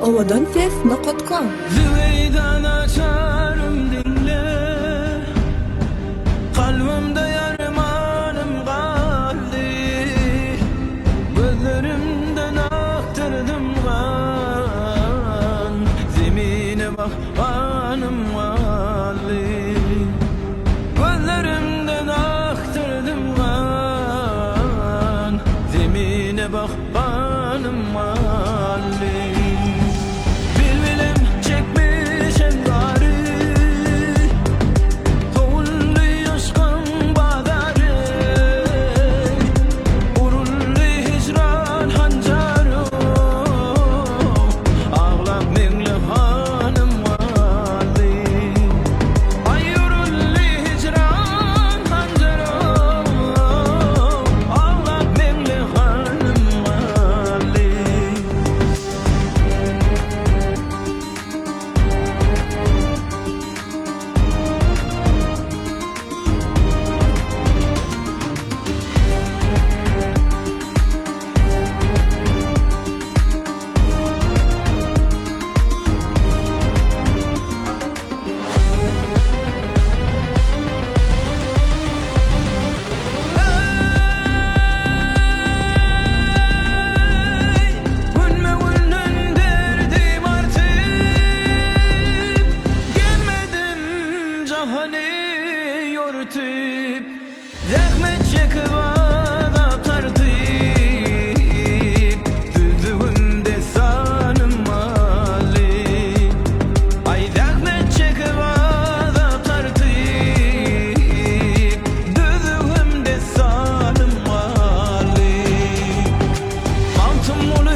ovadanfes.com. Züveydan açarım dinle, kalbimde yarmanım kaldı. Gözlerimden aktırdım kan, zemine bak kanım kaldı. Gözlerimden aktırdım kan, zemine bak kanım kaldı. Yortup zahmet çekip ada tartıp düzümde sanım mali. Ay zahmet çekip ada tartıp düzümde sanım mali. Altın mulu